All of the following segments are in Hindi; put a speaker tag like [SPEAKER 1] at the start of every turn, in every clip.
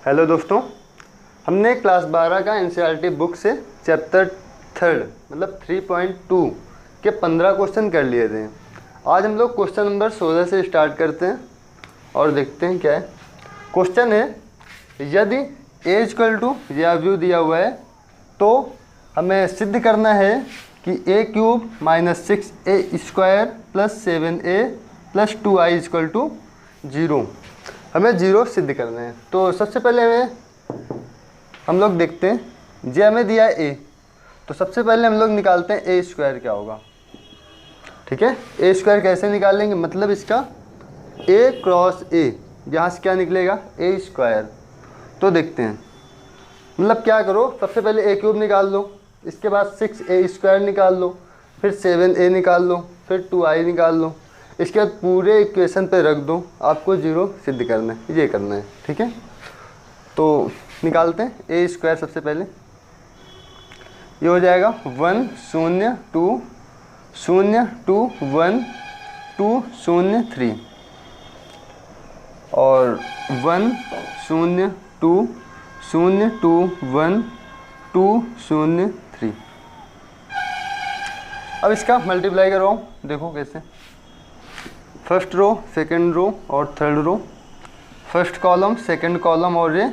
[SPEAKER 1] हेलो दोस्तों, हमने क्लास 12 का एनसीईआरटी बुक से चैप्टर 3 मतलब 3.2 के 15 क्वेश्चन कर लिए थे। आज हम लोग क्वेश्चन नंबर 16 से स्टार्ट करते हैं और देखते हैं क्या है। क्वेश्चन है, यदि a इक्वल टू यह व्यू दिया हुआ है तो हमें सिद्ध करना है कि a cube minus 6a square plus 7a plus 2i equal to 0। हमें 0 सिद्ध करना है। तो सबसे पहले हम लोग देखते हैं, जे हमें दिया है a, तो सबसे पहले हम लोग निकालते हैं a स्क्वायर क्या होगा। ठीक है, a स्क्वायर कैसे निकालेंगे, मतलब इसका a क्रॉस a, यहाँ से क्या निकलेगा a स्क्वायर। तो देखते हैं, मतलब क्या करो, सबसे पहले a क्यूब निकाल लो, इसके बाद 6a स्क्वायर निकाल लो, फिर 7a निकाल लो, फिर 2i निकाल लो, इसके बाद पूरे इक्वेशन पे रख दो। आपको 0 सिद्ध करना है, ये करना है। ठीक है, तो निकालते हैं a स्क्वायर। सबसे पहले ये हो जाएगा 1 0 2 0 2 1 2 0 3 और 1 0 2 0 2 1 2 0 3। अब इसका मल्टीप्लाई करवाओ, देखो कैसे। फर्स्ट रो, सेकंड रो और third row, first column, second column और ये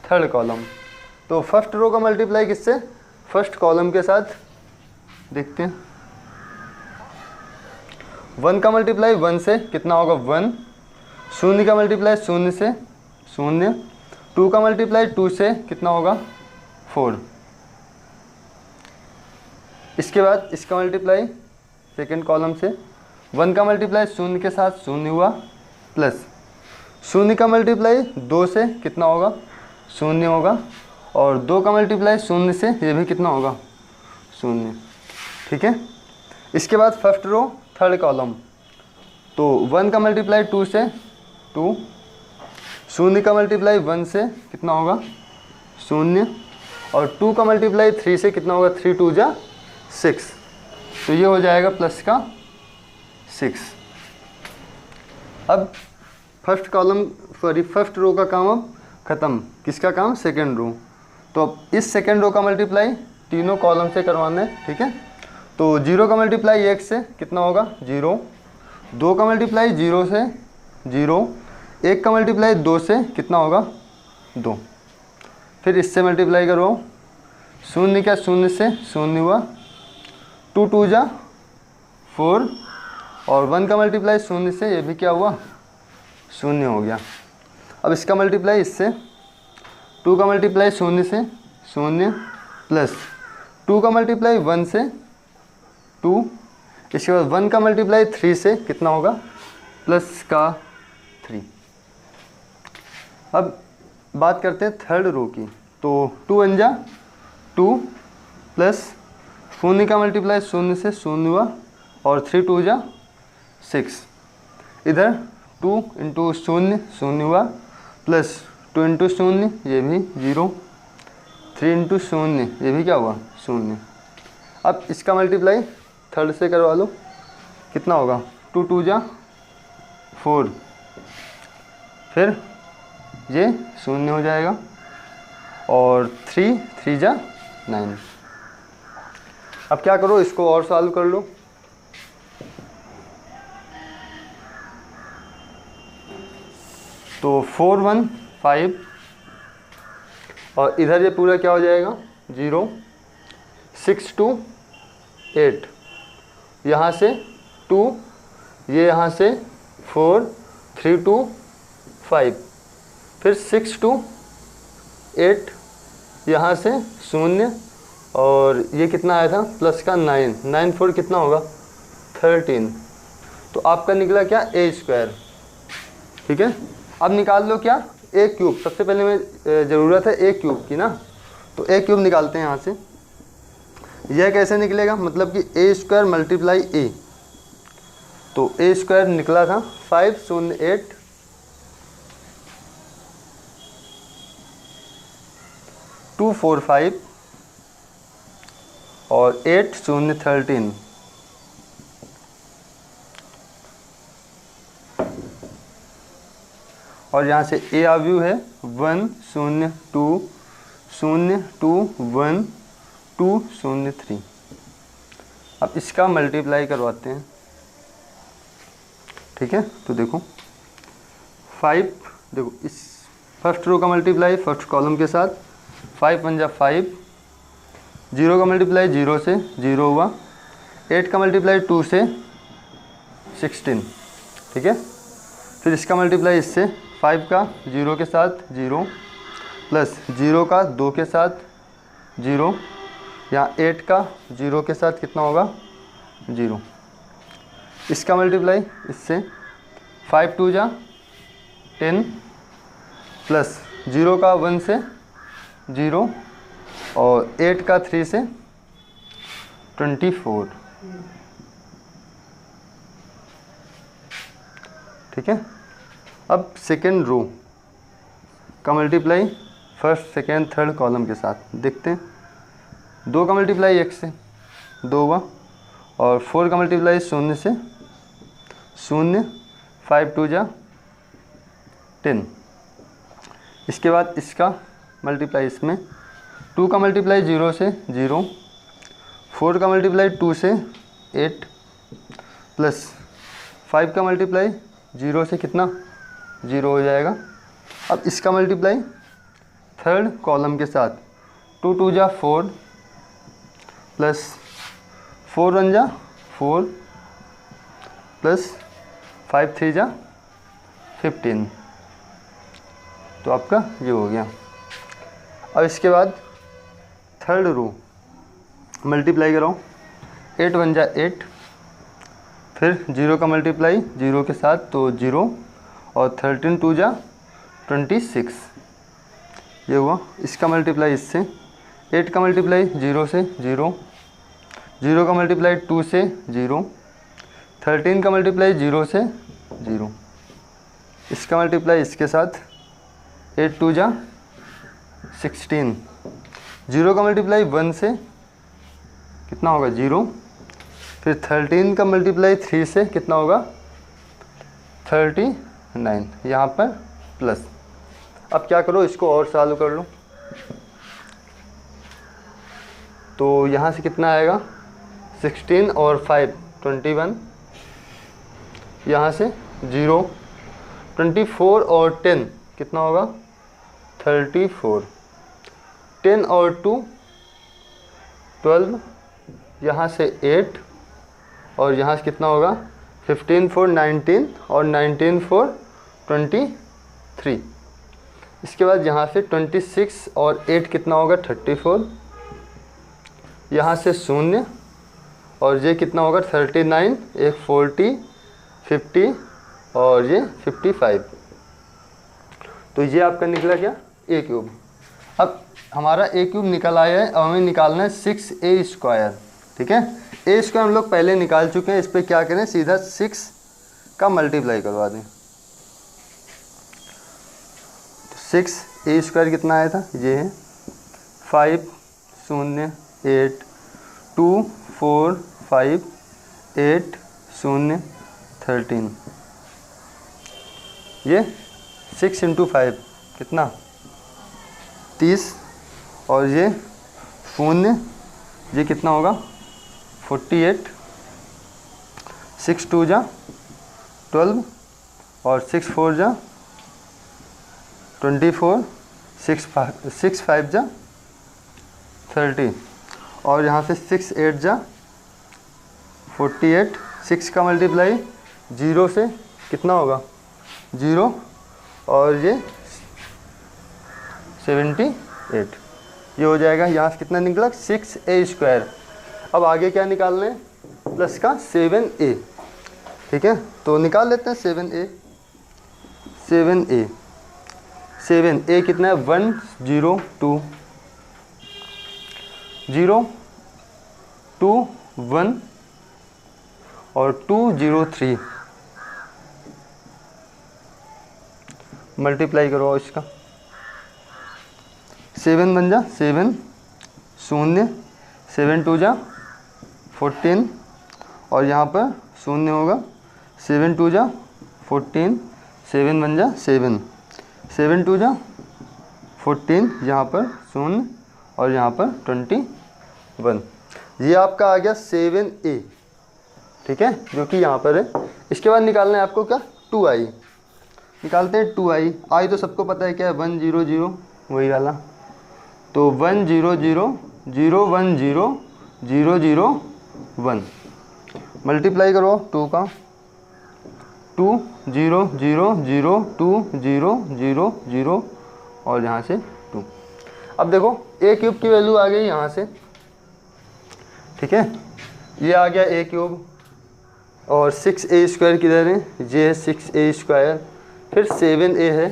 [SPEAKER 1] थर्ड कॉलम। तो फर्स्ट रो का मल्टीप्लाई किससे, फर्स्ट कॉलम के साथ। देखते हैं, 1 का मल्टीप्लाई 1 से कितना होगा 1, 0 का मल्टीप्लाई 0 से 0, 2 का मल्टीप्लाई 2 से कितना होगा 4। इसके बाद इसका मल्टीप्लाई सेकंड कॉलम से, 1 का मल्टीप्लाई 0 के साथ 0 हुआ, प्लस 0 का मल्टीप्लाई 2 से कितना होगा 0 होगा, और 2 का मल्टीप्लाई 0 से ये भी कितना होगा 0। ठीक है, इसके बाद फर्स्ट रो थर्ड कॉलम, तो 1 का मल्टीप्लाई 2 से 2, 0 का मल्टीप्लाई 1 से कितना होगा 0, और 2 का मल्टीप्लाई 3 से कितना होगा 3 2 जा 6। तो ये हो जाएगा प्लस का 6। अब फर्स्ट कॉलम फर्स्ट रो का काम अब ख़त्म। किसका काम, सेकंड रो। तो अब इस सेकंड रो का मल्टीप्लाई तीनों कॉलम से करवाना है। ठीक है, तो 0 का मल्टीप्लाई 1 से कितना होगा 0, 2 का मल्टीप्लाई 0 से 0, 1 का मल्टीप्लाई 2 से कितना होगा 2। फिर इससे मल्टीप्लाई करो, 0 का 0 से 0 हुआ, 2 2 जा 4, और 1 का मल्टीप्लाई 0 से ये भी क्या हुआ 0 हो गया। अब इसका मल्टीप्लाई इससे, 2 का मल्टीप्लाई 0 से 0, प्लस 2 का मल्टीप्लाई 1 से 2, इसके बाद 1 का मल्टीप्लाई 3 से कितना होगा प्लस का 3। अब बात करते हैं थर्ड रो की, तो 2 1 जा 2, प्लस 0 का मल्टीप्लाई 0 से 0 हुआ, और 3 2 जा 6, इधर 2 इंटू 0 0 हुआ, प्लस 2 इंटू 0 ये भी 0, 3 इंटू 0 ये भी क्या हुआ 0। अब इसका मल्टीप्लाई थर्ड से करवा लो, कितना होगा 2 2 जा 4, फिर ये 0 हो जाएगा, और 3 3 जा 9। अब क्या करो, इसको और सॉल्व कर लो। तो 4 1 5, और इधर ये पूरा क्या हो जाएगा 0, 6 2 8, यहाँ से 2, ये यहाँ से 4 3 2 5, फिर 6 2 8, यहाँ से 0, और ये कितना आया था प्लस का 9 9 4 कितना होगा 13। तो आपका निकला क्या a स्क्वायर। ठीक है, अब निकाल लो क्या a क्यूब। सबसे पहले में ज़रूरत है a क्यूब की ना, तो a क्यूब निकालते हैं यहाँ से। यह कैसे निकलेगा, मतलब कि a स्क्वायर मल्टीप्लाई a, तो a स्क्वायर निकला था 5 0 8 2 4 5 और 8 0 13। और यहाँ से ए आव्यू है 1 0 2 0 2 1 2 0 3। अब इसका मल्टीप्लाई करवाते हैं, ठीक है। तो देखो 5, देखो इस फर्स्ट रो का मल्टीप्लाई फर्स्ट कॉलम के साथ, 5 1 जा 5, 0 का मल्टीप्लाई 0 से 0 हुआ, 8 का मल्टीप्लाई 2 से 16, ठीक है। फिर इसका मल्टीप्लाई इससे 5 का 0 के साथ 0 प्लस 0 का 2 के साथ 0, यहाँ 8 का 0 के साथ कितना होगा 0। इसका मल्टीप्लाई इससे 5 2 जा 10 प्लस 0 का 1 से 0 और 8 का 3 से 24, ठीक है। अब सेकेंड रो का multiply first second third column के साथ देखते हैं। 2 का मल्टीप्लाई 1 से 2 हुआ और 4 का मल्टीप्लाई 0 से 0, 5 2 जा 10। इसके बाद इसका मल्टीप्लाई इसमें 2 का मल्टीप्लाई 0 से 0, 4 का मल्टीप्लाई 2 से 8 प्लस 5 का मल्टीप्लाई 0 से कितना 0 हो जाएगा। अब इसका मल्टीप्लाई थर्ड कॉलम के साथ 2 2 जा 4 प्लस 4 1 जा 4 प्लस 5 3 जा 15। तो आपका ये हो गया। अब इसके बाद थर्ड रो मल्टीप्लाई कराओ, 8 1 जा 8, फिर 0 का मल्टीप्लाई 0 के साथ तो 0 और 13 2 जा 26, ये हुआ। इसका मल्टीप्लाई इससे 8 का मल्टीप्लाई 0 से 0, 0 का मल्टीप्लाई 2 से 0, 13 का मल्टीप्लाई 0 से 0। इसका मल्टीप्लाई इसके साथ 8 2 जा 16, 0 का मल्टीप्लाई 1 से कितना होगा 0, फिर 13 का मल्टीप्लाई 3 से कितना होगा 39, यहाँ पर प्लस। अब क्या करो, इसको और सॉल्व कर लो। तो यहाँ से कितना आएगा 16 और 5 21, यहाँ से 0, 24 और 10 कितना होगा 34, 10 और 2 12, यहाँ से 8 और यहाँ से कितना होगा 15 4 19 और 19 4 23। इसके बाद यहाँ से 26 और 8 कितना होगा 34, यहाँ से 0 और ये कितना होगा 39, एक 40 50 और ये 55। तो ये आपका निकला क्या ए क्यूब। अब हमारा ए क्यूब निकल आया है, अब हमें निकालना है 6a², ठीक है। a² हम लोग पहले निकाल चुके हैं, इस पर क्या करें सीधा 6 का मल्टीप्लाई करवा दें। तो 6a² कितना आया था, ये है 5 0 8 2 4 5 8 0 13, ये 6 × 5 कितना 30 और ये 0, ये कितना होगा 48, 6 2 जा 12 और 6 4 जा 24, 6 5 जा 30 और यहाँ से 6 8 जा 48, 6 का मल्टीप्लाई 0 से कितना होगा 0 और ये 78, ये हो जाएगा। यहाँ से कितना निकला 6a²। अब आगे क्या निकालना है प्लस का 7a, ठीक है। तो निकाल लेते हैं 7a कितना है 1 0 2 0 2 1 और 2 0 3, मल्टीप्लाई करो इसका 7 बन जा 7 0, 7 2 जा 14 और यहाँ पर 0 होगा 7 2 जा 14, 7 बन जा 7, 7 2 जा 14, यहाँ पर 0 और यहाँ पर 21। ये आपका आ गया 7a, ठीक है, जो कि यहाँ पर है। इसके बाद निकालना है आपको क्या, 2i। निकालते हैं 2i। i तो सबको पता है क्या है, 1 0 0, वही वाला। तो 1 0 0 0 1 0 0 0 1, मल्टीप्लाई करो 2 का, 2 0 0 0 2 0 0 0 और यहाँ से 2। अब देखो a क्यूब की वैल्यू आ गई यहाँ से, ठीक है, ये आ गया a क्यूब। और 6a स्क्वायर किधर है, ये है 6a स्क्वायर, फिर 7a है,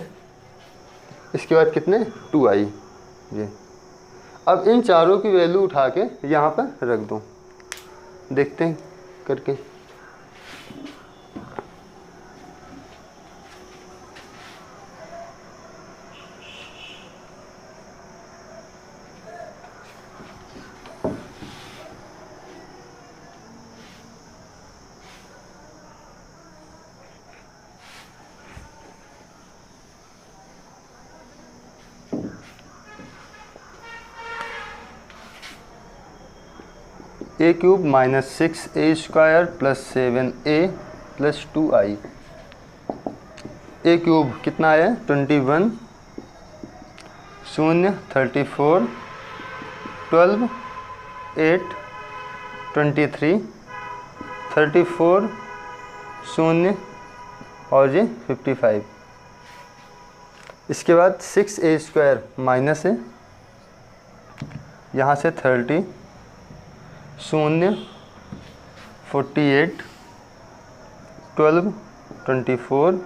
[SPEAKER 1] इसके बाद कितने 2i ये। अब इन चारों की वैल्यू उठा के यहाँ पर रख दो, देखते हैं करके। a cube minus 6a square plus 7a plus 2i। a cube कितना है 21, 0 34 12 8 23 34 0 और ये 55। इसके बाद 6a स्क्वायर माइनस है, यहाँ से 30 0 48 12 24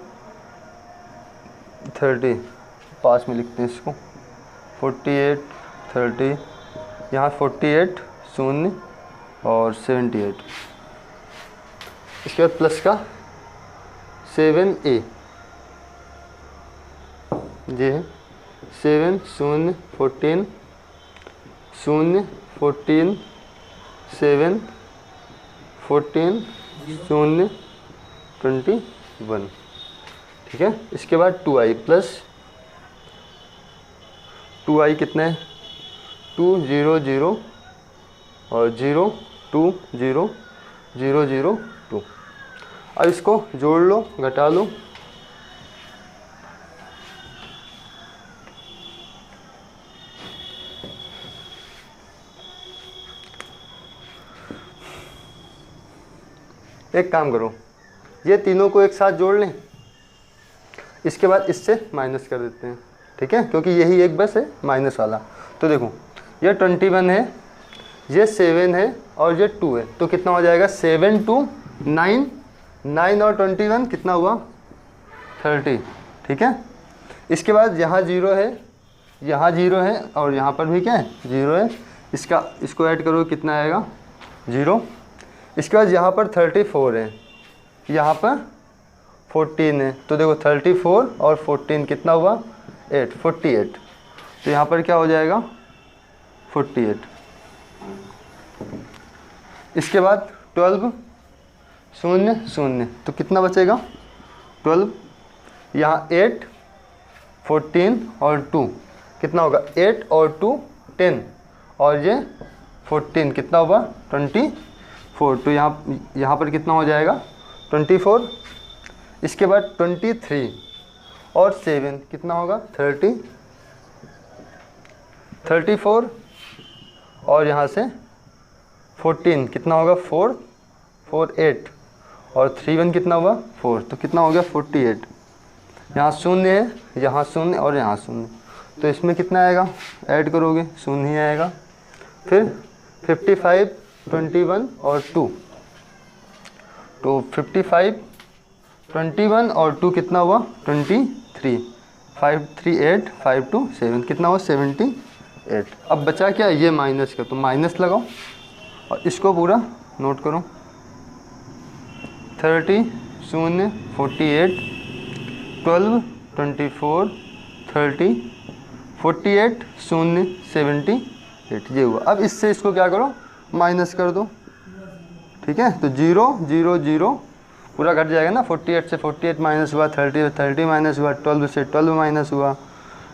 [SPEAKER 1] 30, पास में लिखते हैं इसको, 48 30, यहाँ 48 0 और 78। इसके बाद प्लस का 7a, ये है 7 0 14 0 14 7 14 0 21, ठीक है। इसके बाद 2i प्लस 2i कितना है 2 0 0 और 0 2 0 0 0 2। अब इसको जोड़ लो, घटा लो, एक काम करो, ये तीनों को एक साथ जोड़ लें, इसके बाद इससे माइनस कर देते हैं, ठीक है, क्योंकि यही एक बस है माइनस वाला। तो देखो ये 21 है, ये 7 है और ये 2 है, तो कितना हो जाएगा 7 2 9, 9 और 21 कितना हुआ 30, ठीक है। इसके बाद यहाँ 0 है, यहाँ 0 है और यहाँ पर भी क्या है 0 है, इसको ऐड करो कितना आएगा 0। इसके बाद यहाँ पर 34 है, यहाँ पर 14 है, तो देखो 34 और 14 कितना हुआ 8 48, तो यहाँ पर क्या हो जाएगा 48। इसके बाद 12 0 0, तो कितना बचेगा 12, यहाँ 8 14 और 2 कितना होगा 8 और 2 10 और ये 14 कितना हुआ 24, तो यहाँ पर कितना हो जाएगा 24। इसके बाद 23 और 7 कितना होगा 30, 34 और यहाँ से 14 कितना होगा 4 4 8 और 3 1 कितना हुआ 4, तो कितना हो गया 48। यहाँ 0 है, यहाँ 0 और यहाँ 0, तो इसमें कितना आएगा ऐड करोगे 0 ही आएगा। फिर 55 21 और 2, तो 55 21 और 2 कितना हुआ 23, 5 3 8 5 2 7 कितना हुआ 78। अब बचा क्या ये माइनस का, तो माइनस लगाओ और इसको पूरा नोट करो 30 0 48 12 24 30 48 0 78, ये हुआ। अब इससे इसको क्या करो माइनस कर दो, ठीक है, तो 0 0 0 पूरा घट जाएगा ना, 48 से 48 माइनस हुआ 30 माइनस हुआ 12 से 12 माइनस हुआ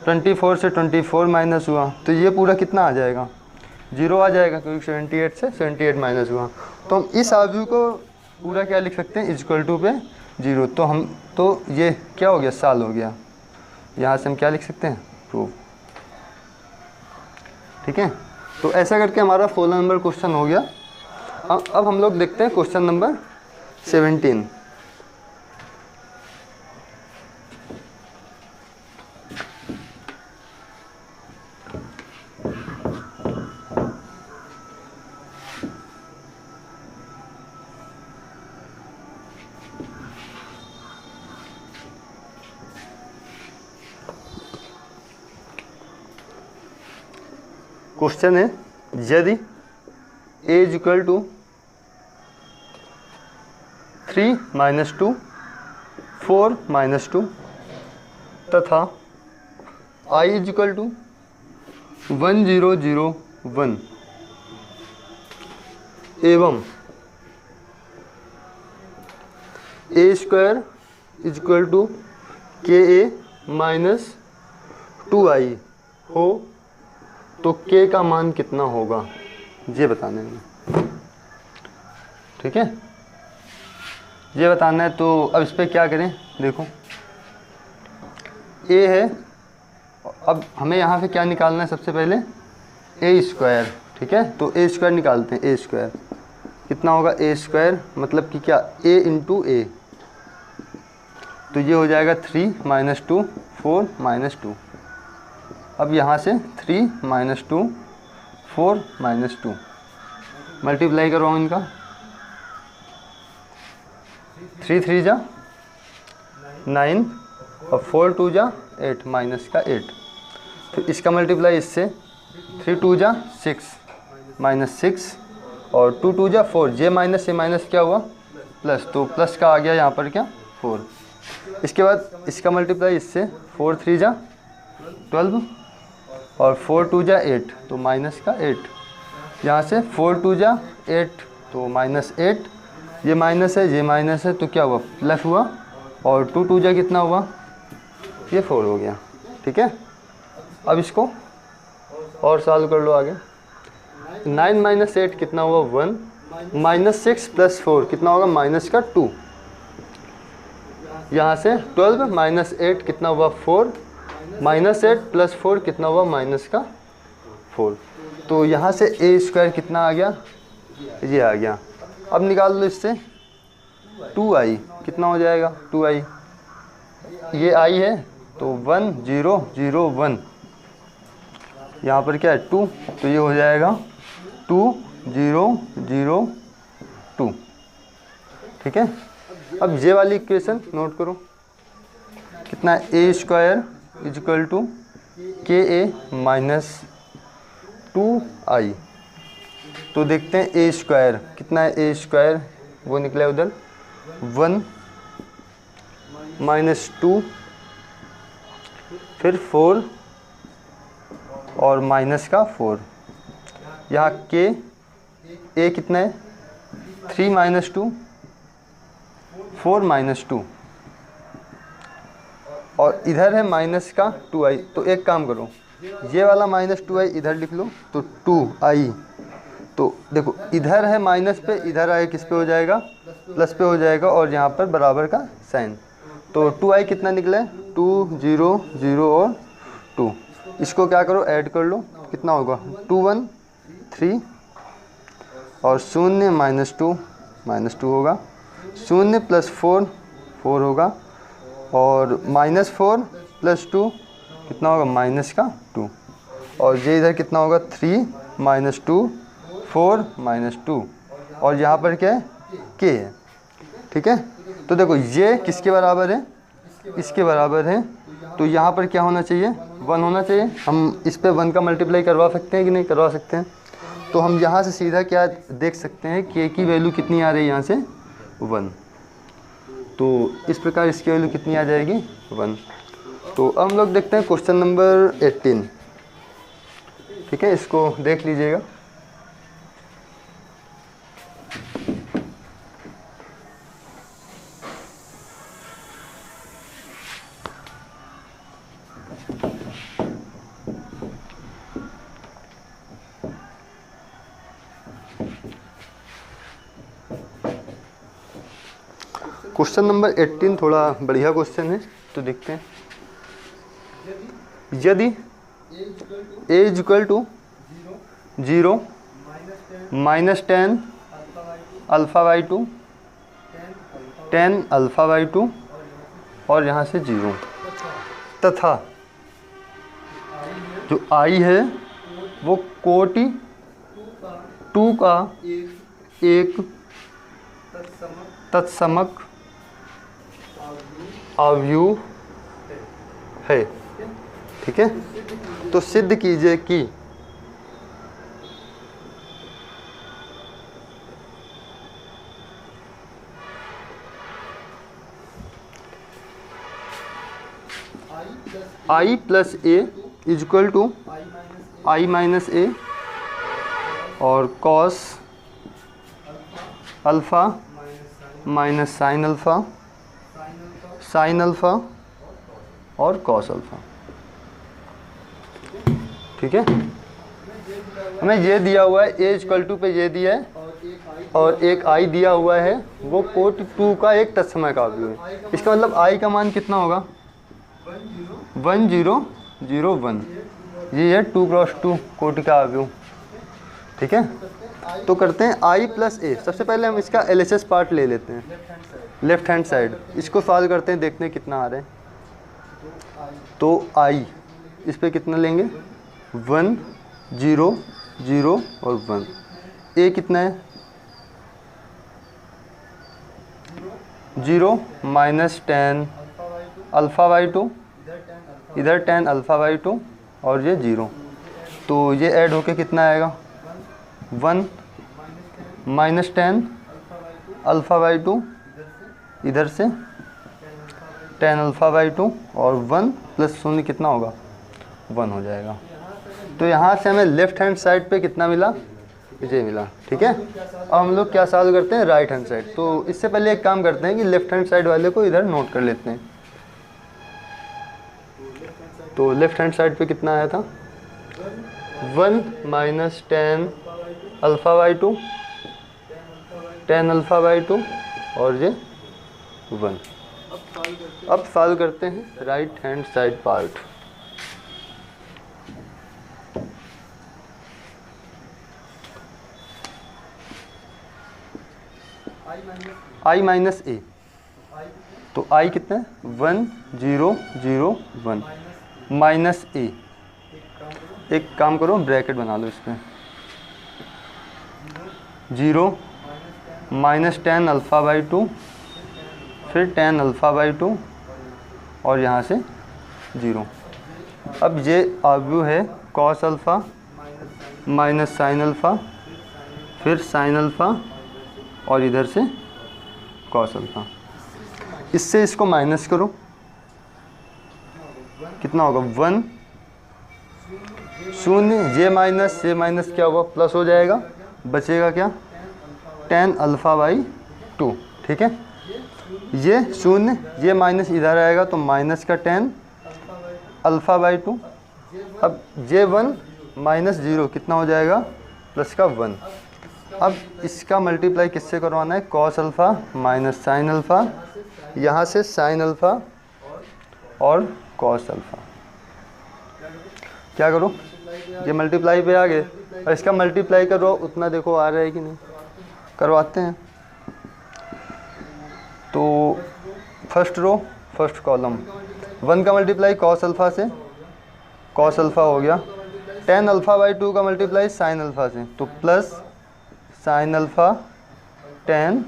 [SPEAKER 1] 24 से 24 माइनस हुआ तो ये पूरा कितना आ जाएगा, 0 आ जाएगा, क्योंकि 78 से 78 माइनस हुआ। तो हम इस आव्यूह को पूरा क्या लिख सकते हैं, इक्वल टू पे 0। तो ये क्या हो गया, साल हो गया। यहाँ से हम क्या लिख सकते हैं, प्रूफ। ठीक है, तो ऐसा करके हमारा 16 नंबर क्वेश्चन हो गया। अब हम लोग देखते हैं क्वेश्चन नंबर 17। क्वेश्चन है, यदि a is equal to 3 minus 2 4 minus 2 तथा i इज इक्वल टू 1 0 0 1 एवं a square is equal to k A minus 2i हो तो k का मान कितना होगा, ये बताना है। ठीक है, ये बताना है। तो अब इस पर क्या करें, देखो a है, अब हमें यहाँ पे क्या निकालना है, सबसे पहले a स्क्वायर। ठीक है, तो a स्क्वायर निकालते हैं। a स्क्वायर कितना होगा, a स्क्वायर मतलब कि क्या, a इंटू ए, तो ये हो जाएगा 3 माइनस 2 4 माइनस 2। अब यहाँ से 3 माइनस 2 4 माइनस 2 मल्टीप्लाई करवाओ इनका, 3 3 जा 9 और 4 2 जा 8 माइनस का 8। फिर इसका मल्टीप्लाई इससे, 3 2 जा 6 माइनस 6 और 2 2 जा 4, जे माइनस से माइनस क्या हुआ, प्लस, तो प्लस का आ गया यहाँ पर क्या, 4। इसके बाद इसका मल्टीप्लाई इससे, 4 3 जा 12 और 4 2 जा 8 तो माइनस का 8। यहाँ से 4 2 जा 8 तो माइनस 8, ये माइनस है ये माइनस है तो क्या हुआ, प्लस हुआ, और 2 2 जा कितना हुआ, ये 4 हो गया। ठीक है, अब इसको और सॉल्व कर लो आगे। 9 माइनस 8 कितना हुआ, 1 माइनस 6 प्लस 4 कितना होगा, माइनस का 2। यहाँ से 12 माइनस 8 कितना हुआ, 4 माइनस 8 प्लस 4 कितना हुआ, माइनस का 4। तो यहाँ से a स्क्वायर कितना आ गया, ये आ गया। अब निकाल लो इससे 2i कितना हो जाएगा, 2i, ये i है तो 1 0 0 1, यहाँ पर क्या है 2, तो ये हो जाएगा 2 0 0 2। ठीक है, अब ये वाली इक्वेशन नोट करो, कितना है, a square is equal to k A minus 2i। तो देखते हैं a स्क्वायर कितना है, a स्क्वायर वो निकला उधर 1 माइनस 2 फिर 4 और माइनस का 4। यहाँ के a कितना है, 3 माइनस 2 4 माइनस 2 और इधर है माइनस का 2i। तो एक काम करो, ये वाला माइनस 2i इधर लिख लो, तो 2i, तो देखो इधर है माइनस पे, इधर आए किस पे हो जाएगा, प्लस पे हो जाएगा, और यहाँ पर बराबर का साइन। तो 2i कितना निकला है, 2 0 0 और 2। इसको क्या करो, ऐड कर लो, कितना होगा 2 1 3 और 0 माइनस 2 होगा, 0 प्लस 4 4 होगा, और माइनस 4 प्लस 2 कितना होगा, माइनस का 2, और ये इधर कितना होगा 3 माइनस 2 4 माइनस 2, और यहाँ पर क्या है, k है। ठीक है, तो देखो ये किसके बराबर है, इसके बराबर है, तो यहाँ पर क्या होना चाहिए, 1 होना चाहिए। हम इस पे 1 का मल्टीप्लाई करवा सकते हैं कि नहीं करवा सकते हैं, तो हम यहाँ से सीधा क्या देख सकते हैं, k की वैल्यू कितनी आ रही है, यहाँ से 1, तो इस प्रकार इसकी वैल्यू कितनी आ जाएगी, 1। तो अब हम लोग देखते हैं क्वेश्चन नंबर 18। ठीक है, इसको देख लीजिएगा। क्वेश्चन नंबर 18 थोड़ा बढ़िया क्वेश्चन है, तो देखते हैं। यदि a equal to 0 -10 alpha by 2 10 alpha by 2 और यहाँ से 0, तथा जो i है वो कोटि 2 का एक तत्समक अवयव है। ठीक है, तो सिद्ध कीजिए कि i plus A equal to i minus A और cos alpha minus sine alpha, sine alpha और कॉस अल्फ़ा। ठीक है, हमें ये दिया हुआ है a इक्वल टू पे ये दिया है और एक i दिया हुआ है, वो कोटि 2 का एक तत्समक अवयव है। इसका मतलब i का मान कितना होगा 1 0 0 1, ये है 2 क्रॉस 2 कोटि का अवयव। ठीक है, तो करते हैं i प्लस ए। सबसे पहले हम इसका LHS पार्ट ले लेते हैं, लेफ्ट हैंड साइड। इसको सॉल्व करते हैं, देखते हैं कितना आ रहा है। तो i इस पे कितना लेंगे 1 0 0 और 1। a कितना है 0 माइनस 10 अल्फ़ा बाई 2, इधर 10 अल्फ़ा बाई 2 और ये 0, तो ये ऐड होके कितना आएगा 1 माइनस 10 अल्फ़ा बाई 2, इधर से 10 अल्फ़ा बाई 2 और 1 प्लस 0 कितना होगा 1 हो जाएगा। तो यहाँ से हमें लेफ़्ट हैंड साइड पे कितना मिला, ये मिला। ठीक है, अब हम लोग क्या सॉल्व करते हैं राइट हैंड साइड। तो इससे पहले एक काम करते हैं कि लेफ़्ट हैंड साइड वाले को इधर नोट कर लेते हैं। तो लेफ़्ट हैंड साइड पे कितना आया था 1 minus 10 alpha by 2, 10 alpha by 2 और ये 1। अब सॉल्व करते हैं right hand side part. i minus A, तो i कितना है 1 0 0 1 माइनस ए। एक काम करो ब्रैकेट बना लो इस पर, 0 माइनस 10 अल्फ़ा बाई 2, फिर 10 अल्फ़ा बाई 2 और यहाँ से 0। अब ये अवयव है cos alpha minus sine alpha, फिर साइन अल्फ़ा और इधर से कॉस अल्फ़ा। इससे इसको माइनस करो, कितना होगा 1 0, ये माइनस क्या होगा प्लस हो जाएगा, बचेगा क्या 10 अल्फ़ा बाई 2। ठीक है, ये 0 ये माइनस इधर आएगा तो माइनस का 10 अल्फ़ा बाई 2। अब ये 1 माइनस 0 कितना हो जाएगा प्लस का 1। अब इसका मल्टीप्लाई किससे करवाना है cos alpha minus sine alpha, यहाँ से साइन अल्फ़ा और कॉस अल्फ़ा। क्या करो ये मल्टीप्लाई पे आ गए और इसका मल्टीप्लाई करो उतना, देखो आ रहा है कि नहीं, करवाते हैं। तो फर्स्ट रो फर्स्ट कॉलम 1 का मल्टीप्लाई कॉस अल्फ़ा से, कॉस अल्फ़ा हो गया। 10 अल्फ़ा बाई 2 का मल्टीप्लाई साइन अल्फ़ा से, तो plus sine alpha 10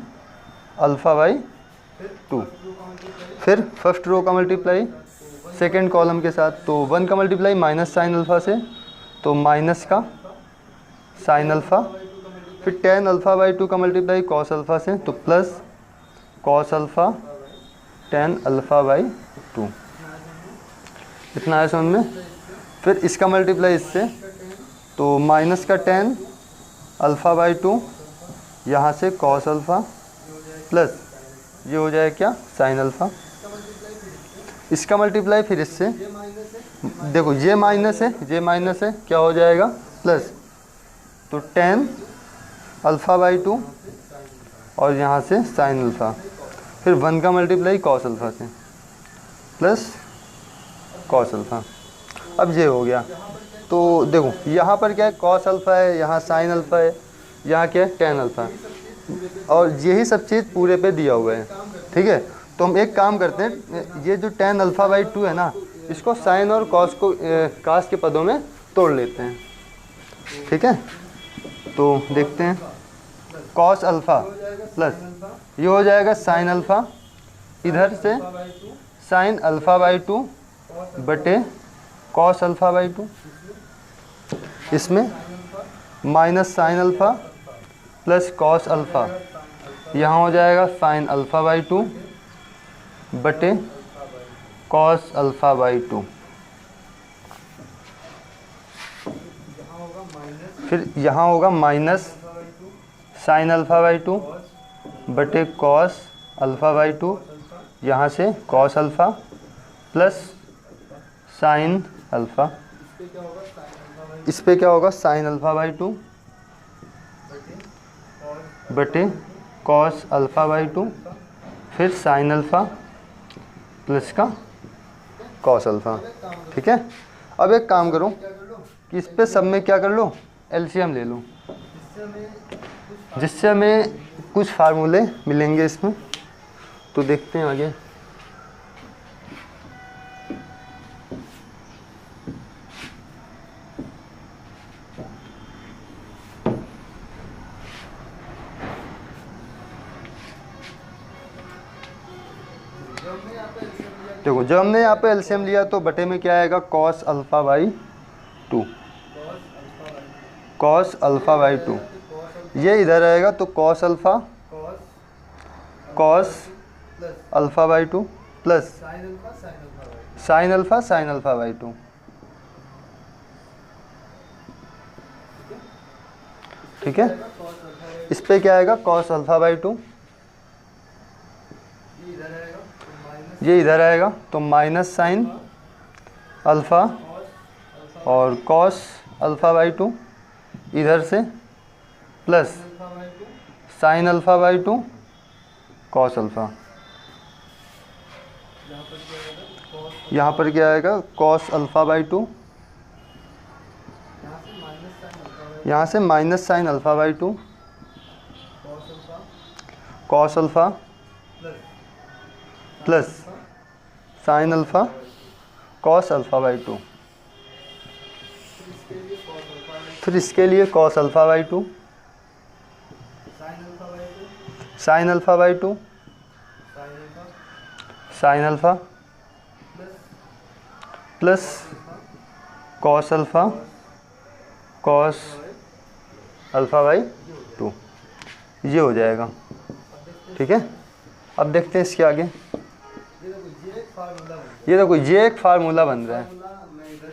[SPEAKER 1] alpha by 2। फिर फर्स्ट रो का मल्टीप्लाई सेकेंड कॉलम के साथ, तो 1 का मल्टीप्लाई माइनस साइन अल्फ़ा से, तो माइनस का साइन अल्फ़ा। फिर 10 अल्फ़ा बाई 2 का मल्टीप्लाई कॉस अल्फ़ा से, तो plus cos alpha 10 alpha by 2। इतना है समझ में। फिर इसका मल्टीप्लाई इससे, तो माइनस का 10 अल्फ़ा बाई 2, यहाँ से कॉस अल्फ़ा प्लस ये हो जाए क्या साइन अल्फ़ा। इसका मल्टीप्लाई फिर इससे, देखो ये माइनस है क्या हो जाएगा प्लस, तो 10 अल्फ़ा बाई 2 और यहाँ से साइन अल्फ़ा। फिर 1 का मल्टीप्लाई कॉस अल्फ़ा से प्लस कॉस अल्फ़ा। अब ये हो गया। तो देखो यहाँ पर क्या है, कॉस अल्फ़ा है, यहाँ साइन अल्फ़ा है, यहाँ क्या है टेन अल्फ़ा, और यही सब चीज़ पूरे पे दिया हुआ है। ठीक है, तो हम एक काम करते हैं, ये जो टेन अल्फ़ा बाई 2 है ना, इसको साइन और कॉस को कास के पदों में तोड़ लेते हैं। ठीक है, तो देखते हैं, कॉस अल्फ़ा प्लस ये हो जाएगा साइन अल्फ़ा, इधर से साइन अल्फ़ा बाई 2 बटे कॉस अल्फ़ा बाई 2, इसमें minus sine alpha plus cos alpha, यहाँ हो जाएगा साइन अल्फ़ा बाई 2 बटे कॉस अल्फ़ा बाई 2। फिर यहाँ होगा माइनस साइन अल्फ़ा बाई 2 बटे कॉस अल्फ़ा बाई 2, यहाँ से cos alpha plus sine alpha, इस पे क्या होगा साइन अल्फ़ा बाई 2 बटे कॉस अल्फ़ा बाई 2, फिर साइन अल्फ़ा प्लस का कॉस अल्फ़ा। ठीक है, अब एक काम करो कि इस पे सब में क्या कर लो, एलसीएम ले लो, जिससे हमें कुछ फार्मूले मिलेंगे इसमें। तो देखते हैं आगे। देखो जब हमने यहाँ पे एलसीएम लिया तो बटे में क्या आएगा, cos alpha by 2, cos alpha by 2, ये इधर आएगा तो cos alpha cos alpha by 2 plus sign alpha by 2। ठीक है, इस पे क्या आएगा, कॉस अल्फ़ा बाई 2, ये इधर आएगा तो माइनस साइन अल्फ़ा और कॉस अल्फ़ा बाई 2, इधर से plus sign alpha by 2 cos alpha, यहाँ पर क्या आएगा, कॉस अल्फ़ा बाई 2, यहाँ से minus sine alpha by 2 cos alpha plus sign alpha cos alpha by 2, फिर इसके लिए cos alpha by 2 sign alpha by 2 sine alpha plus cos alpha cos alpha by 2, ये हो जाएगा। ठीक है, अब देखते हैं इसके आगे। ये देखो ये एक फार्मूला बन रहा है,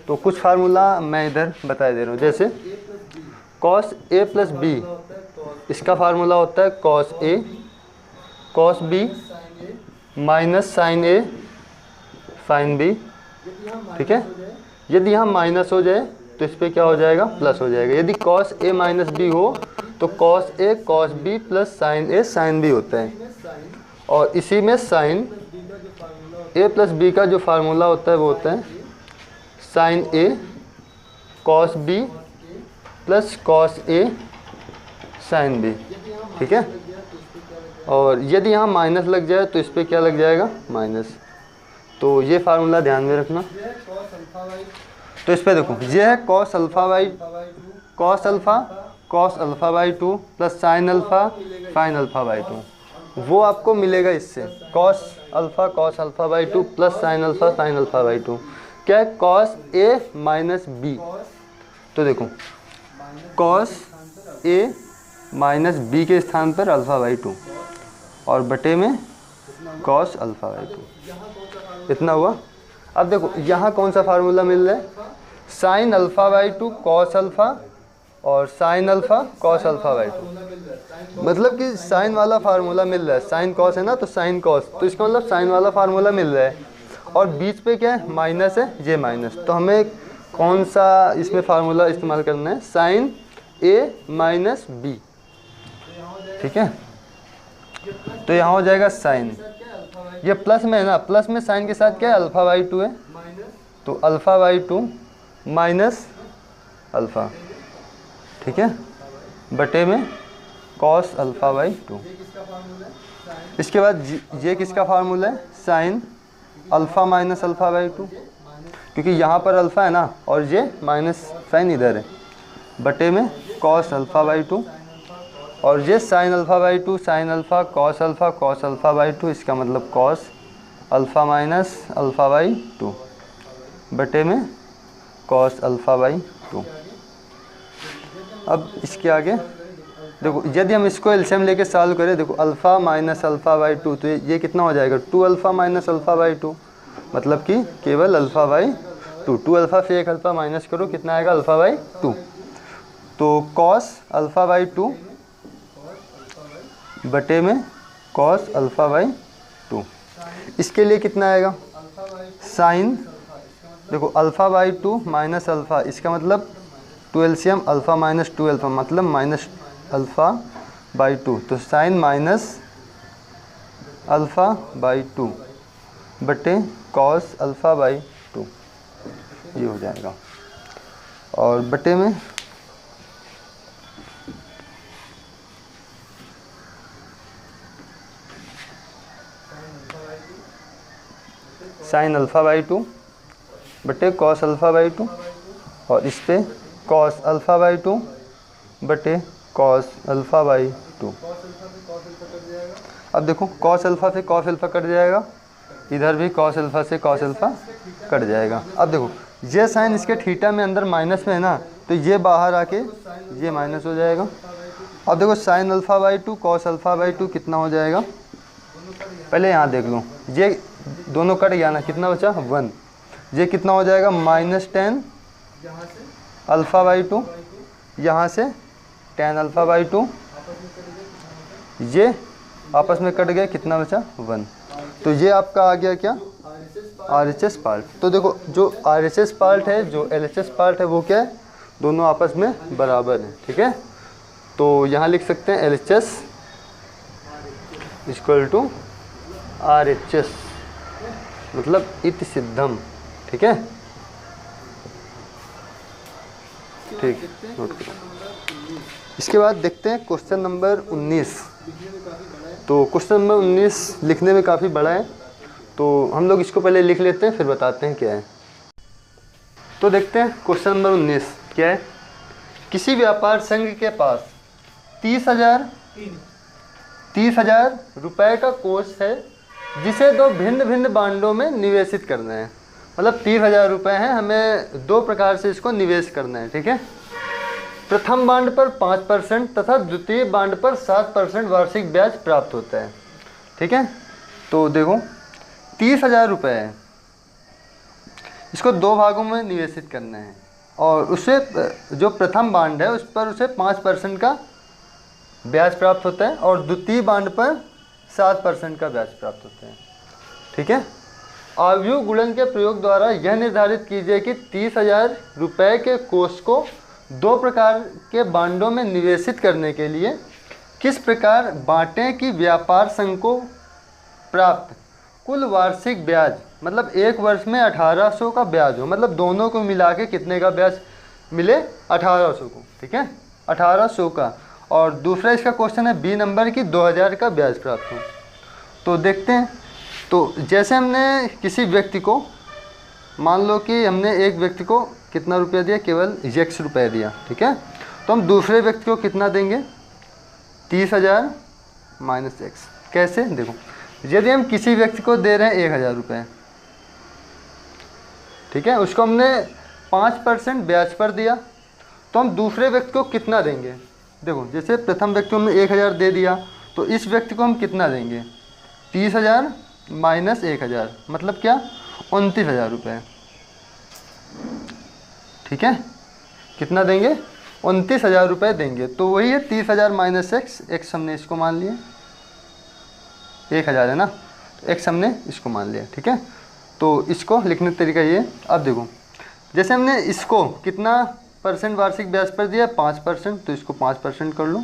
[SPEAKER 1] तो कुछ फार्मूला मैं इधर बता दे रहा हूँ। जैसे कॉस ए प्लस बी, इसका फार्मूला होता है cos A cos B minus sign A sine B. ठीक है, यदि यहाँ माइनस हो जाए तो इस पर क्या हो जाएगा, प्लस हो जाएगा। यदि कॉस ए माइनस बी हो तो cos A cos B plus sign A sine B होता है। और इसी में साइन ए प्लस बी का जो फार्मूला होता है वो होता है sign A cos B plus cos A sine B. ठीक है, और यदि यहाँ माइनस लग जाए तो इस पर क्या लग जाएगा, माइनस। तो ये फार्मूला ध्यान में रखना। तो इस पर देखो ये है cos alpha by cos alpha by 2 plus sign alpha by 2, वो आपको मिलेगा इससे cos alpha by 2 plus sign alpha by 2। क्या है, कॉस ए माइनस बी। तो देखो कॉस ए माइनस बी के स्थान पर अल्फ़ा बाई 2 और बटे में कॉस अल्फ़ा बाई 2, इतना हुआ। अब देखो यहाँ कौन सा फार्मूला मिल रहा है, sine alpha by 2 cos alpha और sine alpha cos alpha by 2, मतलब कि साइन वाला फार्मूला मिल रहा है। साइन कॉस है ना, तो साइन कॉस, तो इसका मतलब साइन वाला फार्मूला मिल रहा है। और बीच पे क्या है, माइनस है, ये माइनस। तो हमें कौन सा इसमें फार्मूला इस्तेमाल करना है, साइन ए माइनस बी। ठीक है, तो यहाँ हो जाएगा साइन ये प्लस में है ना, प्लस में साइन के साथ क्या है, अल्फ़ा बाई टू है, तो alpha by two minus alpha, ठीक है, बटे में कॉस अल्फ़ा बाई टू। इसके बाद ये किसका फार्मूला है, sine alpha minus alpha by to, क्योंकि यहाँ पर अल्फ़ा है ना और ये माइनस साइन इधर है, बटे में कॉस अल्फ़ा बाई टू, और ये sign alpha by to, sign alpha cos alpha by to, इसका मतलब cos alpha minus alpha by two, बटे में कॉस अल्फ़ा बाई टू। अब इसके आगे देखो, यदि हम इसको एलसीएम लेके सॉल्व करें, देखो alpha minus alpha by two, तो ये कितना हो जाएगा, 2 alpha minus alpha by to, मतलब कि केवल अल्फ़ा बाई टू। 2 अल्फ़ा से 1 अल्फ़ा माइनस करो, कितना आएगा, अल्फ़ा बाई टू। तो कॉस अल्फ़ा बाई टू बटे में कॉस अल्फ़ा बाई टू, इसके लिए कितना आएगा, साइन, देखो alpha by two minus alpha, इसका मतलब 2 एलसीएम अल्फ़ा माइनस 2 अल्फ़ा, मतलब माइनस अल्फ़ा बाई टू, तो sine minus alpha by two बटे कॉस अल्फ़ा बाई टू, ये हो जाएगा, और बटे में साइन अल्फ़ा बाई टू बटे कॉस अल्फ़ा बाई टू, और इस पे कॉस अल्फ़ा बाई टू बटे कॉस अल्फ़ा बाई टू। अब देखो कॉस अल्फ़ा से कॉस अल्फ़ा कट जाएगा, इधर भी कॉस अल्फ़ा से कॉस अल्फ़ा कट जाएगा। अब देखो ये साइन इसके थीटा में अंदर माइनस में है ना, तो ये बाहर आके ये माइनस हो जाएगा। अब देखो sign alpha by to cos alpha by to कितना हो जाएगा, पहले यहाँ देख लो, ये दोनों कट गया ना, कितना बचा 1, ये कितना हो जाएगा -10 अल्फ़ा बाई टू, यहाँ से tan अल्फ़ा बाई टू, ये आपस में कट गया, कितना बचा 1। तो ये आपका आ गया क्या, RHS पार्ट। तो देखो जो RHS पार्ट है, जो LHS पार्ट है, वो क्या है, दोनों आपस में बराबर हैं, ठीक है। तो यहाँ लिख सकते हैं LHS इक्वल टू RHS, मतलब इति सिद्धम, ठीक है, ठीक, नोट करो। इसके बाद देखते हैं क्वेश्चन नंबर 19। तो क्वेश्चन नंबर 19 लिखने में काफ़ी बड़ा है, तो हम लोग इसको पहले लिख लेते हैं, फिर बताते हैं क्या है। तो देखते हैं क्वेश्चन नंबर 19 क्या है। किसी व्यापार संघ के पास 30,000 रुपए का कोष है, जिसे दो भिन्न भिन्न बांडों में निवेशित करना है। मतलब 30,000 रुपये हैं, हमें दो प्रकार से इसको निवेश करना है, ठीक है। प्रथम बांड पर 5% तथा द्वितीय बांड पर 7% वार्षिक ब्याज प्राप्त होता है, ठीक है। तो देखो 30,000 रुपये है, इसको दो भागों में निवेशित करना है, और उसे जो प्रथम बांड है उस पर उसे 5% का ब्याज प्राप्त होता है, और द्वितीय बांड पर 7% का ब्याज प्राप्त होता है, ठीक है। आव्यूह गुणन के प्रयोग द्वारा यह निर्धारित कीजिए कि 30,000 रुपये के कोष को दो प्रकार के बांडों में निवेशित करने के लिए किस प्रकार बांटें कि व्यापार संघ को प्राप्त कुल वार्षिक ब्याज, मतलब एक वर्ष में 1800 का ब्याज हो, मतलब दोनों को मिला के कितने का ब्याज मिले, 1800 को, ठीक है, 1800 का। और दूसरा इसका क्वेश्चन है बी नंबर की 2000 का ब्याज प्राप्त हो। तो देखते हैं। तो जैसे हमने किसी व्यक्ति को, मान लो कि हमने एक व्यक्ति को कितना रुपया दिया, केवल x रुपये दिया, ठीक है। तो हम दूसरे व्यक्ति को कितना देंगे, 30,000 माइनस x। कैसे, देखो यदि हम किसी व्यक्ति को दे रहे हैं 1,000 रुपये, ठीक है, उसको हमने 5% ब्याज पर दिया, तो हम दूसरे व्यक्ति को कितना देंगे। देखो जैसे प्रथम व्यक्ति को हमने 1,000 दे दिया, तो इस व्यक्ति को हम कितना देंगे, 30,000 माइनस 1,000, मतलब क्या, 29,000 रुपये, ठीक है। कितना देंगे, 29,000 रुपये देंगे। तो वही है 30,000 माइनस x हमने इसको मान लिया, 1,000 है ना, x हमने इसको मान लिया, ठीक है। तो इसको लिखने का तरीका ये। अब देखो जैसे हमने इसको कितना % वार्षिक ब्याज पर दिया, 5%, तो इसको 5% कर लो,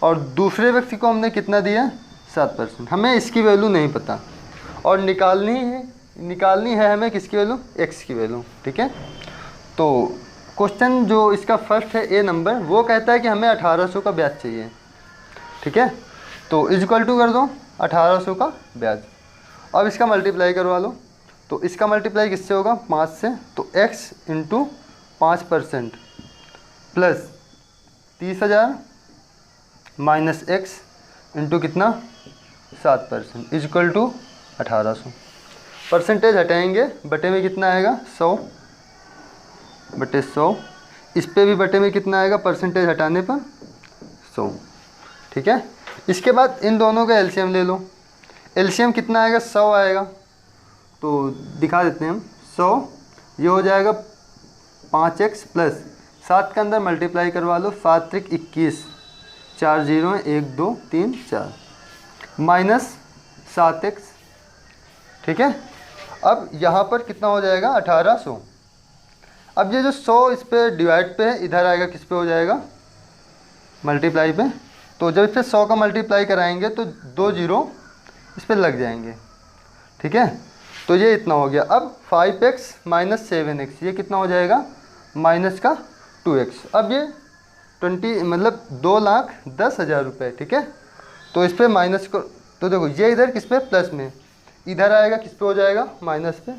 [SPEAKER 1] और दूसरे व्यक्ति को हमने कितना दिया, 7%। हमें इसकी वैल्यू नहीं पता, और निकालनी है हमें किसकी वैल्यू, x की वैल्यू। ठीक है, तो क्वेश्चन जो इसका फर्स्ट है ए नंबर, वो कहता है कि हमें 1800 का ब्याज चाहिए। ठीक है, तो इक्वल टू कर दो 1800 का ब्याज। अब इसका मल्टीप्लाई करवा लो, तो इसका मल्टीप्लाई किससे होगा, 5 से, तो x into 5% plus 30,000 minus x into कितना 7% इक्वल टू 1800। परसेंटेज हटाएंगे, बटे में कितना आएगा 100 बटे 100, इस पे भी बटे में कितना आएगा परसेंटेज हटाने पर 100। ठीक है, इसके बाद इन दोनों का एलसीएम ले लो। एलसीएम कितना आएगा, 100 आएगा, तो दिखा देते हैं हम। 100 ये हो जाएगा 5x प्लस 7 के अंदर मल्टीप्लाई करवा लो, 7 त्रिक 21, 4 0 1 2 3 4 माइनस 7x। ठीक है, अब यहाँ पर कितना हो जाएगा 1800। अब ये जो 100 इस पे डिवाइड पे है, इधर आएगा किस पे हो जाएगा मल्टीप्लाई पे, तो जब इस पर 100 का मल्टीप्लाई कराएंगे तो 2 0 इस पर लग जाएंगे। ठीक है, तो ये इतना हो गया। अब 5x माइनस 7x ये कितना हो जाएगा माइनस का 2x। अब ये 20 मतलब 2,10,000 रुपये। ठीक है, तो इस पर माइनस को, तो देखो ये इधर किस पे प्लस में, इधर आएगा किस पे हो जाएगा माइनस पे,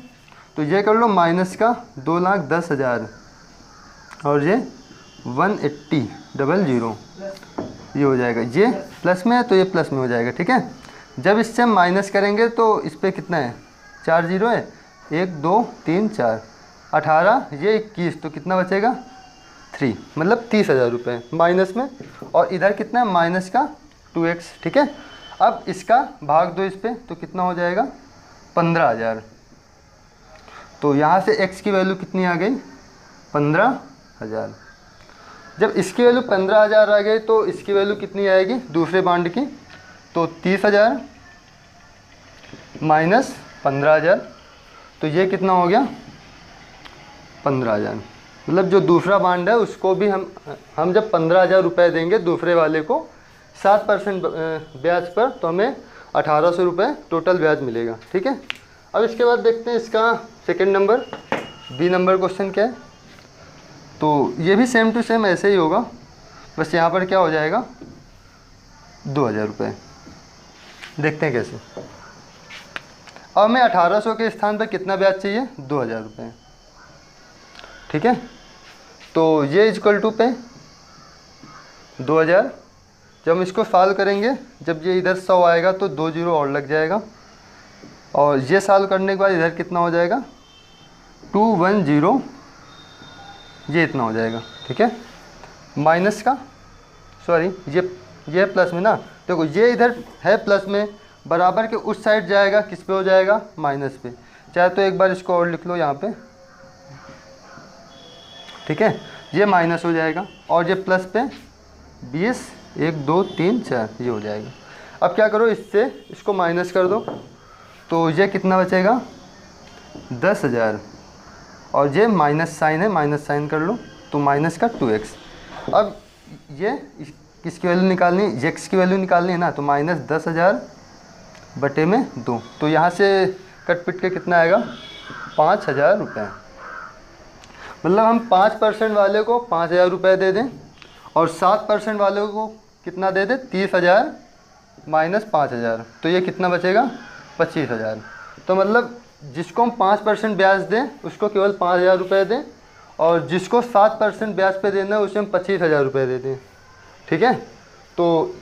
[SPEAKER 1] तो ये कर लो माइनस का 2,10,000 और ये 180,000 ये हो जाएगा, ये प्लस में है तो ये प्लस में हो जाएगा। ठीक है, जब इससे हम माइनस करेंगे तो इस पर कितना है 4 0 है, 1 2 3 4 18 ये 21, तो कितना बचेगा 3, मतलब 30,000 रुपये माइनस में, और इधर कितना है माइनस का 2x। ठीक है, अब इसका भाग दो इस पर, तो कितना हो जाएगा 15,000। तो यहाँ से x की वैल्यू कितनी आ गई 15,000। जब इसकी वैल्यू 15,000 आ गई तो इसकी वैल्यू कितनी आएगी दूसरे बांड की, तो 30,000 माइनस 15,000, तो ये कितना हो गया 15,000। मतलब जो दूसरा बांड है उसको भी हम जब 15,000 रुपये देंगे दूसरे वाले को 7% ब्याज पर, तो हमें 1800 रुपये टोटल ब्याज मिलेगा। ठीक है, अब इसके बाद देखते हैं इसका second number, B number question क्या है। तो ये भी सेम टू सेम ऐसे ही होगा, बस यहाँ पर क्या हो जाएगा 2,000 रुपये। देखते हैं कैसे। अब हमें 1800 के स्थान पर कितना ब्याज चाहिए 2,000 रुपये। ठीक है, तो ये इक्वल टू पे 2,000, जब हम इसको सॉल्व करेंगे, जब ये इधर 100 आएगा तो 2 0 और लग जाएगा, और ये सॉल्व करने के बाद इधर कितना हो जाएगा 210, ये इतना हो जाएगा। ठीक है, माइनस का सॉरी ये प्लस में ना, देखो ये इधर है प्लस में, बराबर के उस साइड जाएगा किस पे हो जाएगा माइनस पे, चाहे तो एक बार इसको और लिख लो यहाँ पे। ठीक है, ये माइनस हो जाएगा और ये प्लस पे 20 1 2 3 4 ये हो जाएगा। अब क्या करो, इससे इसको माइनस कर दो, तो ये कितना बचेगा 10,000, और ये माइनस साइन है, माइनस साइन कर लो, तो माइनस का 2x। अब ये किसकी वैल्यू निकालनी है, x की वैल्यू निकालनी है ना, तो माइनस 10,000 बटे में 2, तो यहाँ से कट पिट के कितना आएगा 5,000 रुपये। मतलब हम 5% वाले को 5,000 रुपये दे दें और 7% वाले को कितना दे दें 30,000 माइनस 5,000, तो ये कितना बचेगा 25,000। तो मतलब जिसको हम 5% ब्याज दें उसको केवल 5,000 रुपये दें, और जिसको 7% ब्याज पे देना है उसे हम 25,000 रुपये दे दें। ठीक है, तो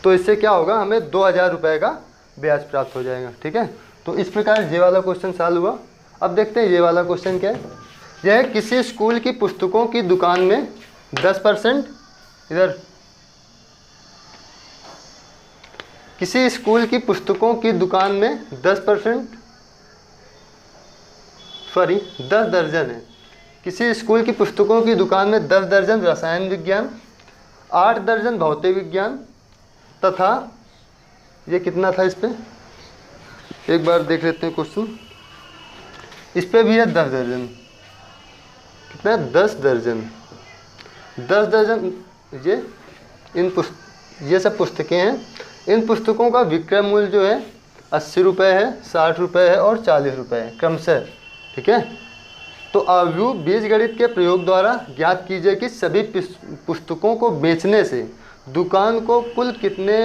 [SPEAKER 1] इससे क्या होगा, हमें 2,000 रुपये का ब्याज प्राप्त हो जाएगा। ठीक है, तो इस प्रकार ये वाला क्वेश्चन सॉल्व हुआ। अब देखते हैं ये वाला क्वेश्चन क्या है। यह है किसी स्कूल की पुस्तकों की दुकान में 10%, इधर किसी स्कूल की पुस्तकों की दुकान में 10%, सॉरी 10 दर्जन है। किसी स्कूल की पुस्तकों की दुकान में 10 दर्जन रसायन विज्ञान, 8 दर्जन भौतिक विज्ञान तथा ये कितना था, इस पे एक बार देख लेते हैं क्वेश्चन। इस पे भी है 10 दर्जन, कितना है 10 दर्जन। 10 दर्जन ये सब पुस्तकें हैं। इन पुस्तकों का विक्रय मूल्य जो है 80 रुपये है, 60 रुपये है और 40 रुपये है क्रमशः। ठीक है, तो आव्यूह बीजगणित के प्रयोग द्वारा ज्ञात कीजिए कि सभी पुस्तकों को बेचने से दुकान को कुल कितने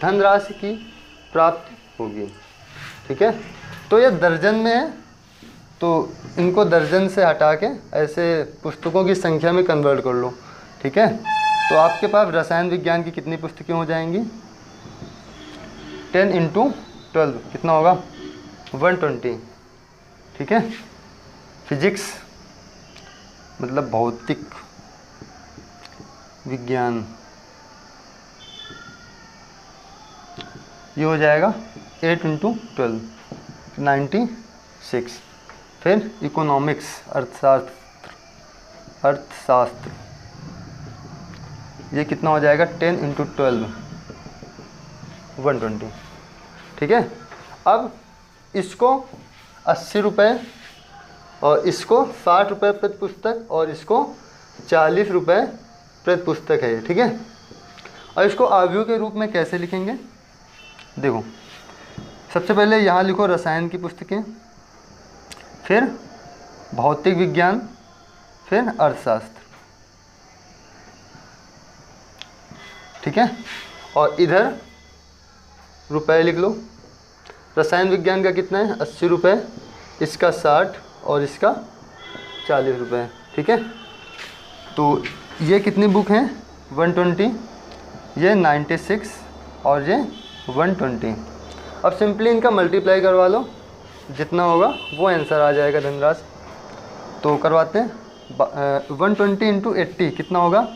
[SPEAKER 1] धनराशि की प्राप्ति होगी। ठीक है, तो ये दर्जन में है, तो इनको दर्जन से हटा के ऐसे पुस्तकों की संख्या में कन्वर्ट कर लो। ठीक है, तो आपके पास रसायन विज्ञान की कितनी पुस्तकें हो जाएंगी, 10 × 12 कितना होगा, 120। ठीक है, फिजिक्स मतलब भौतिक विज्ञान, ये हो जाएगा 8 × 12 96। फिर इकोनॉमिक्स अर्थशास्त्र ये कितना हो जाएगा, 10 × 12 120। ठीक है, अब इसको 80 रुपये और इसको 60 रुपये प्रति पुस्तक और इसको 40 रुपये प्रति पुस्तक है। ठीक है, और इसको आव्यूह के रूप में कैसे लिखेंगे, देखो सबसे पहले यहाँ लिखो रसायन की पुस्तकें, फिर भौतिक विज्ञान, फिर अर्थशास्त्र। ठीक है, और इधर रुपए लिख लो। रसायन विज्ञान का कितना है, 80 रुपये, इसका 60 और इसका 40 रुपये। ठीक है, तो ये कितनी बुक हैं, 120, ये 96 और ये 120। अब सिंपली इनका मल्टीप्लाई करवा लो, जितना होगा वो आंसर आ जाएगा धनराशि। तो करवाते हैं, 120 × 80 कितना होगा,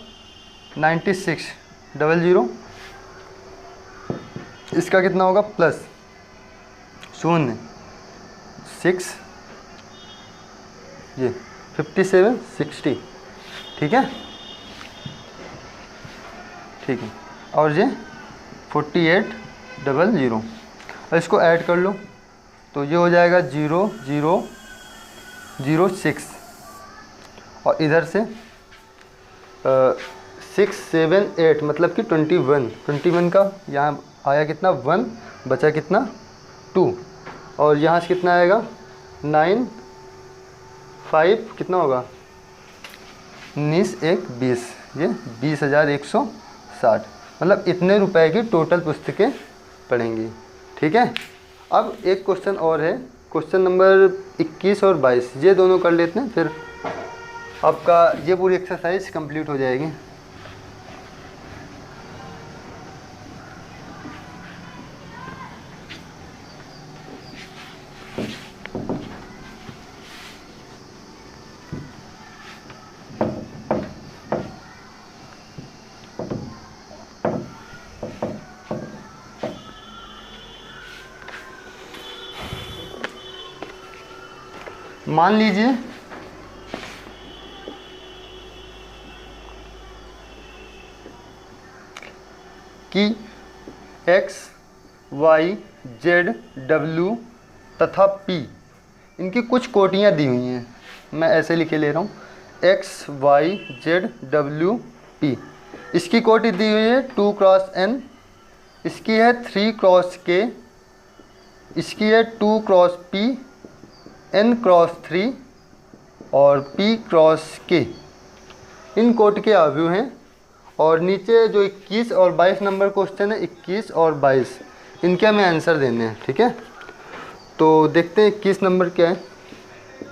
[SPEAKER 1] 96 00, इसका कितना होगा प्लस 0 6, ये 57 60। ठीक है, ठीक है, और ये 48 00, और इसको ऐड कर लो तो ये हो जाएगा 0 0 0 6, और इधर से 6 7 8 मतलब कि 21 का यहाँ आया कितना 1, बचा कितना 2, और यहाँ से कितना आएगा 9 5 कितना होगा 19 1 20, ये 20,160, मतलब इतने रुपए की टोटल पुस्तकें पढ़ेंगी। ठीक है, अब एक क्वेश्चन और है, क्वेश्चन नंबर 21 और 22, ये दोनों कर लेते हैं, फिर आपका ये पूरी एक्सरसाइज कंप्लीट हो जाएगी। मान लीजिए कि x, y, z, w तथा p इनकी कुछ कोटियाँ दी हुई हैं। मैं ऐसे लिखे ले रहा हूँ, x, y, z, w, p। इसकी कोटि दी हुई है 2 × n, इसकी है 3 × k, इसकी है 2 × p, n × 3 और p × k। इन कोटि के आव्यूह हैं। और नीचे जो 21 और 22 नंबर क्वेश्चन है, 21 और 22 इनके हमें आंसर देने हैं। ठीक है, तो देखते हैं 21 नंबर क्या है।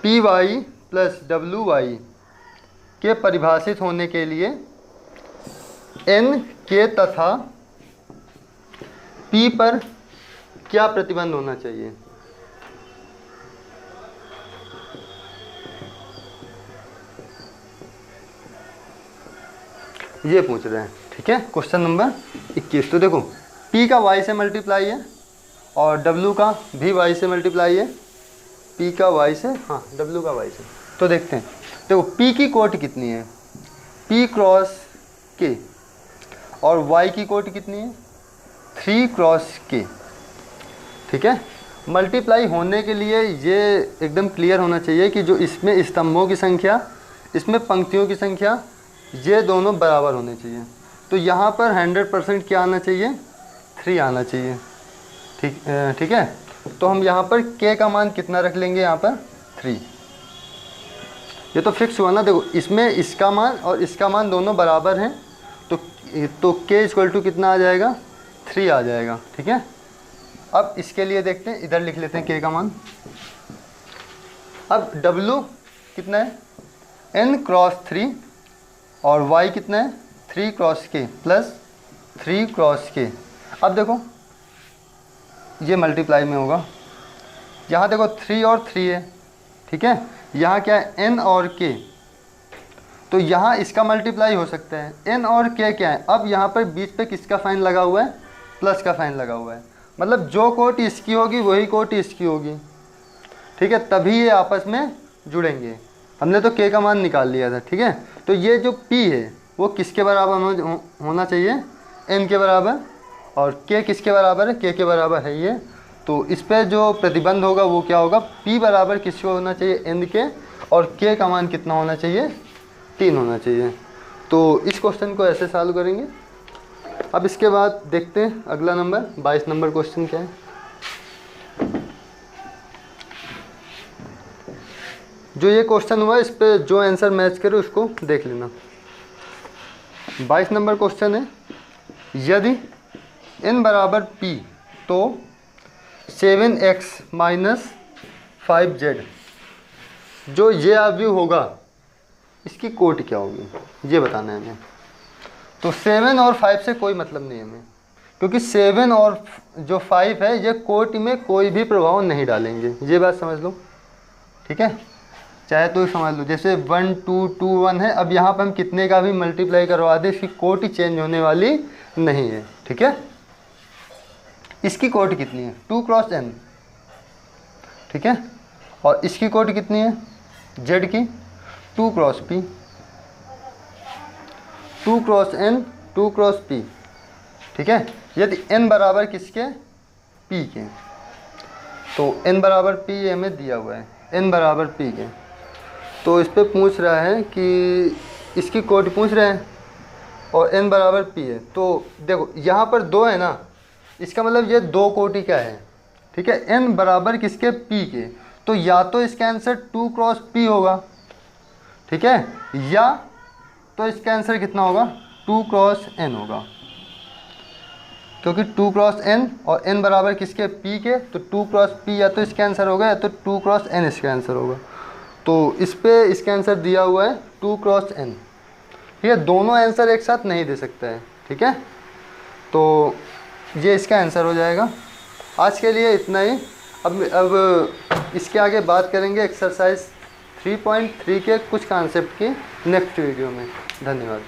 [SPEAKER 1] P Y plus W Y के परिभाषित होने के लिए एन के तथा पी पर क्या प्रतिबंध होना चाहिए। ये पूछ रहे हैं। ठीक है, क्वेश्चन नंबर 21। तो देखो P का Y से मल्टीप्लाई है और W का भी Y से मल्टीप्लाई है। P का Y से, हाँ W का Y से। तो देखते हैं, देखो P की कोटि कितनी है, P × K, और Y की कोटि कितनी है, 3 × K। ठीक है, मल्टीप्लाई होने के लिए ये एकदम क्लियर होना चाहिए कि जो इसमें स्तंभों की संख्या, इसमें पंक्तियों की संख्या, ये दोनों बराबर होने चाहिए। तो यहाँ पर 100% क्या आना चाहिए, 3 आना चाहिए। ठीक है। तो हम यहाँ पर k का मान कितना रख लेंगे, यहाँ पर 3। ये तो फिक्स हुआ ना। देखो इसमें इसका मान और इसका मान दोनों बराबर हैं, तो k इक्वल टू कितना आ जाएगा, 3 आ जाएगा। ठीक है। अब इसके लिए देखते हैं, इधर लिख लेते हैं k का मान। अब w कितना है, n क्रॉस 3 और y कितना है 3 cross k plus 3 cross k। अब देखो ये मल्टीप्लाई में होगा, यहाँ देखो 3 और 3 है। ठीक है। यहाँ क्या है n और k, तो यहाँ इसका मल्टीप्लाई हो सकता है। n और k क्या है, अब यहाँ पर बीच पे किसका साइन लगा हुआ है, प्लस का साइन लगा हुआ है, मतलब जो कोट इसकी होगी वही कोट इसकी होगी। ठीक है, तभी ये आपस में जुड़ेंगे। हमने तो k का मान निकाल लिया था। ठीक है। तो ये जो p है वो किसके बराबर होना चाहिए, n के बराबर, और k किसके बराबर है, k के बराबर है ये। तो इस पर जो प्रतिबंध होगा वो क्या होगा, p बराबर किसको होना चाहिए, n के, और k का मान कितना होना चाहिए, 3 होना चाहिए। तो इस क्वेश्चन को ऐसे सॉल्व करेंगे। अब इसके बाद देखते हैं अगला नंबर 22 नंबर क्वेश्चन क्या है। जो ये क्वेश्चन हुआ इस पे जो आंसर मैच करे उसको देख लेना। 22 नंबर क्वेश्चन है, यदि n बराबर p तो 7x माइनस 5z जो ये अवयव होगा इसकी कोट क्या होगी, ये बताना है हमें। तो 7 और 5 से कोई मतलब नहीं है हमें, क्योंकि 7 और जो 5 है ये कोट में कोई भी प्रभाव नहीं डालेंगे। ये बात समझ लो। ठीक है, चाहे तो समझ लो, जैसे 1 2 2 1 है, अब यहाँ पर हम कितने का भी मल्टीप्लाई करवा दें इसकी कोट चेंज होने वाली नहीं है। ठीक है। इसकी कोट कितनी है, 2 क्रॉस n। ठीक है। और इसकी कोट कितनी है, z की 2 cross p, 2 cross n 2 cross p। ठीक है। यदि n बराबर किसके, p के, तो n बराबर p ये हमें दिया हुआ है, n बराबर p के। तो इस पे पूछ रहा है कि इसकी कोट पूछ रहे हैं और n बराबर p है। तो देखो यहाँ पर 2 है ना, इसका मतलब ये 2 कोटि का है। ठीक है। n बराबर किसके, p के, तो या तो इसका आंसर 2 क्रॉस p होगा। ठीक है। या तो इसका आंसर कितना होगा, 2 क्रॉस n होगा, क्योंकि 2 क्रॉस n और n बराबर किसके, p के, तो 2 क्रॉस p या तो इसका आंसर होगा या तो 2 क्रॉस n इसका आंसर होगा। तो इस पे इसका आंसर दिया हुआ है 2 क्रॉस n। ठीक है, दोनों आंसर एक साथ नहीं दे सकता है। ठीक है। तो ये इसका आंसर हो जाएगा। आज के लिए इतना ही। अब इसके आगे बात करेंगे एक्सरसाइज 3.3 के कुछ कॉन्सेप्ट की नेक्स्ट वीडियो में। धन्यवाद।